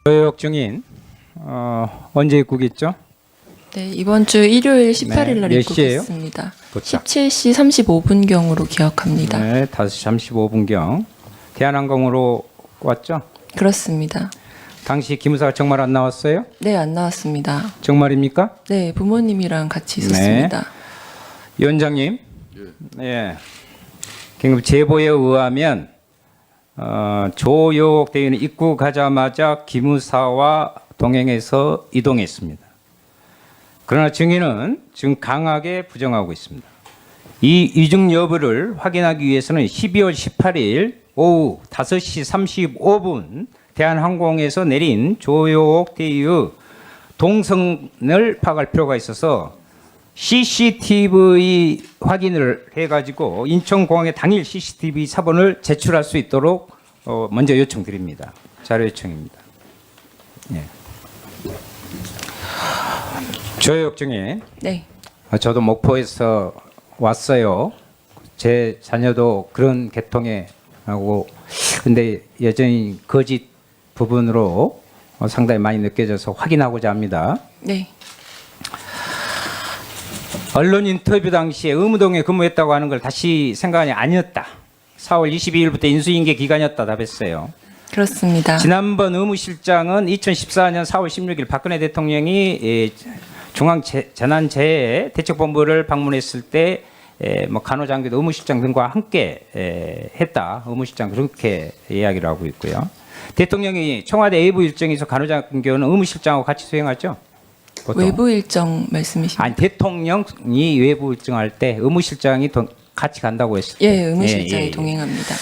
조혁 증인 언제 입국했죠? 네, 이번 주 일요일 18일 날 몇 시예요? 입국했습니다. 도착. 17시 35분경으로 기억합니다. 네, 5시 35분경 대한항공으로 왔죠? 그렇습니다. 당시 기무사가 정말 안 나왔어요? 네, 안 나왔습니다. 정말입니까? 네, 부모님이랑 같이 있었습니다. 위원장님, 예, 긴급 제보에 의하면 조혁 대위는 입국하자마자 기무사와 동행해서 이동했습니다. 그러나 증인은 지금 강하게 부정하고 있습니다. 이 이중 여부를 확인하기 위해서는 12월 18일 오후 5시 35분 대한항공에서 내린 조혁 대위의 동선을 파악할 필요가 있어서 CCTV 확인을 해가지고 인천공항에 당일 CCTV 사본을 제출할 수 있도록 먼저 요청드립니다. 자료 요청입니다. 예. 조혁 증인, 네, 저도 목포에서 왔어요. 제 자녀도 그런 계통에 하고, 근데 여전히 거짓 부분으로 상당히 많이 느껴져서 확인하고자 합니다. 네, 언론 인터뷰 당시에 의무동에 근무했다고 하는 걸 다시 생각하니 아니었다. 4월 22일부터 인수인계 기간이었다 답했어요. 그렇습니다. 지난번 의무실장은 2014년 4월 16일 박근혜 대통령이 중앙재난재해대책본부를 방문했을 때 뭐 간호장교 의무실장 등과 함께 했다. 의무실장 그렇게 이야기를 하고 있고요. 대통령이 청와대 외부 일정에서 간호장교는 의무실장하고 같이 수행하죠. 보통. 외부 일정 말씀이십니까? 아니 대통령이 외부 일정할 때 의무실장이 같이 간다고 했을 때. 예, 의무실장이 예. 동행합니다.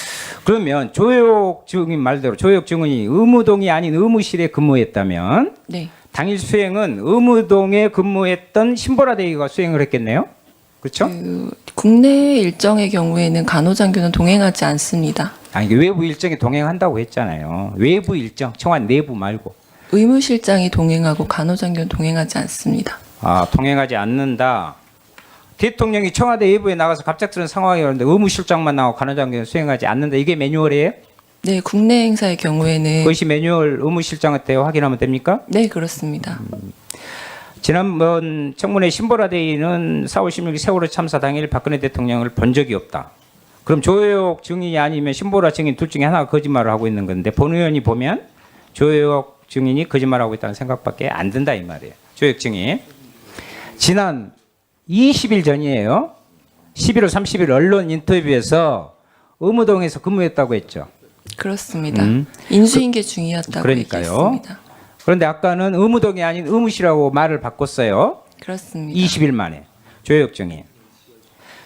그러면 조혁 증인 말대로 조혁 증인이 의무동이 아닌 의무실에 근무했다면 네, 당일 수행은 의무동에 근무했던 신보라 대위가 수행을 했겠네요. 그렇죠? 국내 일정의 경우에는 간호장교는 동행하지 않습니다. 아니 외부 일정에 동행한다고 했잖아요. 외부 일정, 청와대 내부 말고. 의무실장이 동행하고 간호장교는 동행하지 않습니다. 아, 동행하지 않는다. 대통령이 청와대 외부에 나가서 갑작스러운 상황이 오는데 의무실장만 나오고 간호장교는 수행하지 않는다. 이게 매뉴얼이에요? 네, 국내 행사의 경우에는 그것이 매뉴얼 의무실장한테 확인하면 됩니까? 네, 그렇습니다. 지난번 청문회 신보라 대위는 4월 16일 세월호 참사 당일 박근혜 대통령을 본 적이 없다. 그럼 조혁 증인이 아니면 신보라 증인 둘 중에 하나가 거짓말을 하고 있는 건데 본 의원이 보면 조혁 증인이 거짓말하고 있다는 생각밖에 안 든다 이 말이에요. 조혁 증인. 지난 20일 전이에요. 11월 30일 언론 인터뷰에서 의무동에서 근무했다고 했죠. 그렇습니다. 인수인계 중이었다고 그러니까요. 얘기했습니다. 그런데 아까는 의무동이 아닌 의무실이라고 말을 바꿨어요. 그렇습니다. 20일 만에. 조혁 증인.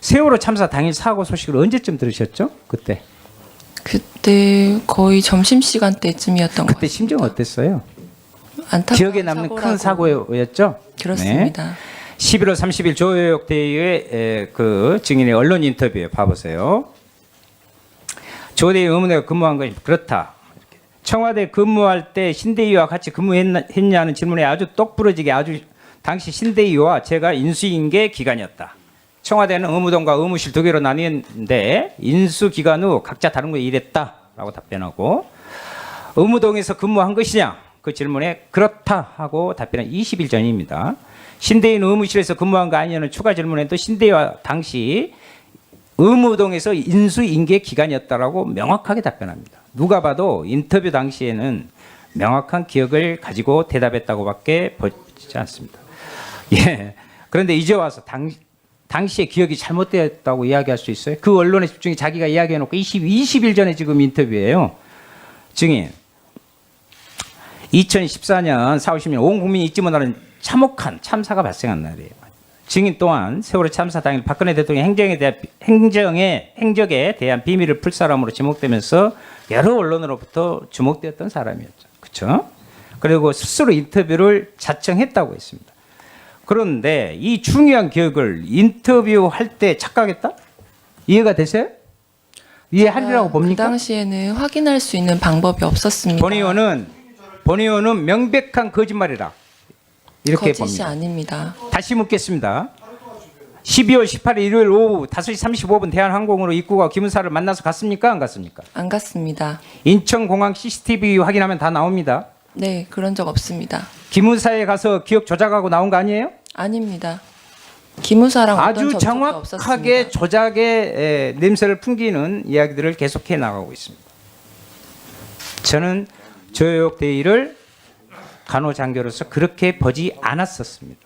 세월호 참사 당일 사고 소식을 언제쯤 들으셨죠? 그때 거의 점심시간 때쯤이었던 것 그때 같습니다. 심정 어땠어요? 안타까운 기억에 남는 큰 사고였죠? 그렇습니다. 네. 11월 30일 조혁 대위의 그 증인의 언론 인터뷰에 봐보세요. 조 대위 의무대가 근무한 것이 그렇다. 청와대 근무할 때 신대위와 같이 근무했냐는 질문에 아주 똑부러지게 아주 당시 신대위와 제가 인수인계 기간이었다. 청와대는 의무동과 의무실 두 개로 나뉘었는데 인수 기간 후 각자 다른 거 일했다라고 답변하고 의무동에서 근무한 것이냐 그 질문에 그렇다 하고 답변한 20일 전입니다. 신대위는 의무실에서 근무한 거 아니냐는 추가 질문에도 신대위와 당시 의무동에서 인수인계 기간이었다라고 명확하게 답변합니다. 누가 봐도 인터뷰 당시에는 명확한 기억을 가지고 대답했다고밖에 보이지 않습니다. 예. 그런데 이제 와서 당시에 기억이 잘못되었다고 이야기할 수 있어요? 그 언론의 집중이 자기가 이야기해놓고 20일 전에 지금 인터뷰예요. 증인. 2014년 4월 10일 온 국민이 잊지 못하는 참혹한 참사가 발생한 날이에요. 증인 또한 세월호 참사 당일 박근혜 대통령 행적에 대한 비밀을 풀 사람으로 지목되면서 여러 언론으로부터 주목되었던 사람이었죠. 그렇죠? 그리고 스스로 인터뷰를 자청했다고 했습니다. 그런데 이 중요한 기억을 인터뷰할 때 착각했다? 이해가 되세요? 이해하리라고 봅니까? 그 당시에는 확인할 수 있는 방법이 없었습니다. 본 의원은 명백한 거짓말이라 이렇게 거짓이 봅니다. 아닙니다. 다시 묻겠습니다. 12월 18일 일요일 오후 5시 35분 대한항공으로 입국하고 기무사를 만나서 갔습니까? 안 갔습니까? 안 갔습니다. 인천공항 CCTV 확인하면 다 나옵니다. 네, 그런 적 없습니다. 기무사에 가서 기억 조작하고 나온 거 아니에요? 아닙니다. 기무사랑 어떤 아주 접촉도 정확하게 없었습니다. 조작의 냄새를 풍기는 이야기들을 계속해 나가고 있습니다. 저는 조혁 대의를 간호장교로서 그렇게 보지 않았었습니다.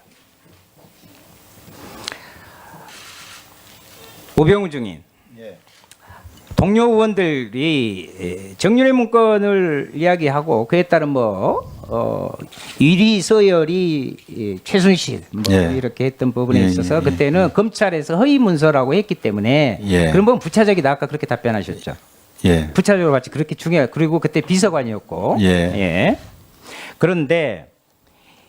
오병우 증인, 동료 의원들이 정윤회 문건을 이야기하고 그에 따른 이리 서열이 최순실 예. 이렇게 했던 부분에 예, 있어서 예, 그때는 검찰에서 허위 문서라고 했기 때문에 예. 그런 부분 부차적이다 아까 그렇게 답변하셨죠. 예. 부차적으로 봤지 그렇게 중요해. 그리고 그때 비서관이었고. 예. 그런데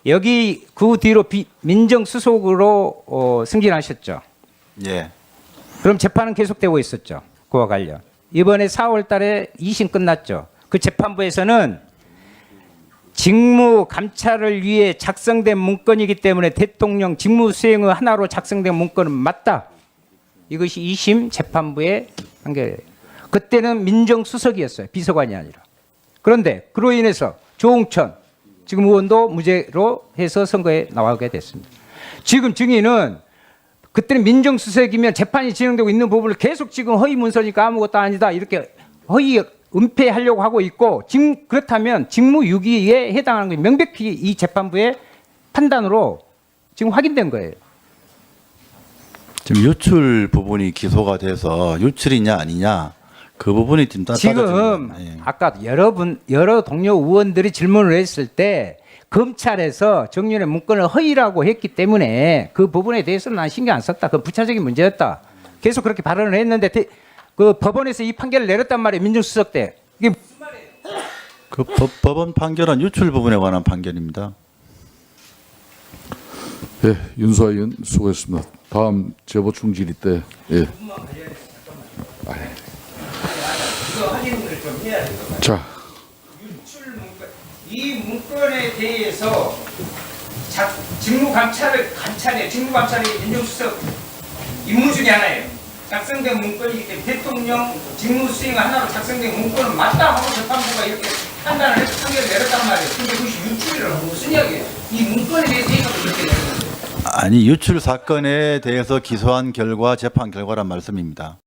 여기 그 뒤로 민정수석으로 승진하셨죠. 예. 그럼 재판은 계속되고 있었죠. 그와 관련. 이번에 4월 달에 2심 끝났죠. 그 재판부에서는 직무 감찰을 위해 작성된 문건이기 때문에 대통령 직무 수행의 하나로 작성된 문건은 맞다. 이것이 2심 재판부의 판결이에요. 그때는 민정수석이었어요. 비서관이 아니라. 그런데 그로 인해서 조홍천 지금 의원도 무죄로 해서 선거에 나가게 됐습니다. 지금 증인은 그때는 민정수석이면 재판이 진행되고 있는 부분을 계속 지금 허위 문서니까 아무것도 아니다 이렇게 허위 은폐하려고 하고 있고 지금 그렇다면 직무유기에 해당하는 게 명백히 이 재판부의 판단으로 지금 확인된 거예요. 지금 유출 부분이 기소가 돼서 유출이냐 아니냐 그 부분이 지금 지금 아까 여러 동료 의원들이 질문을 했을 때 검찰에서 정윤의 문건을 허위라고 했기 때문에 그 부분에 대해서는 난 신경 안 썼다. 그건 부차적인 문제였다. 계속 그렇게 발언을 했는데 그 법원에서 이 판결을 내렸단 말이에요. 민정수석 때. 이게 무슨 말이에요? 그 법원 판결은 유출 부분에 관한 판결입니다. 예, 윤수아 의원 수고했습니다. 다음 제보 충질이 때 예. 이거 확인을 좀 해야 될 것 같아요. 자, 유출 문건, 이 문건에 대해서 직무 감찰이 민정수석 임무 중에 하나예요. 작성된 문건이기 때문에 대통령 직무 수행 하나로 작성된 문건은 맞다 하고 재판부가 이렇게 판단을 해서 판결을 내렸단 말이에요. 근데 그것이 유출이라고 무슨 이야기예요? 이 문건에 대해서 얘기하고 이렇게 내는 거예요. 아니 유출 사건에 대해서 기소한 결과 재판 결과란 말씀입니다.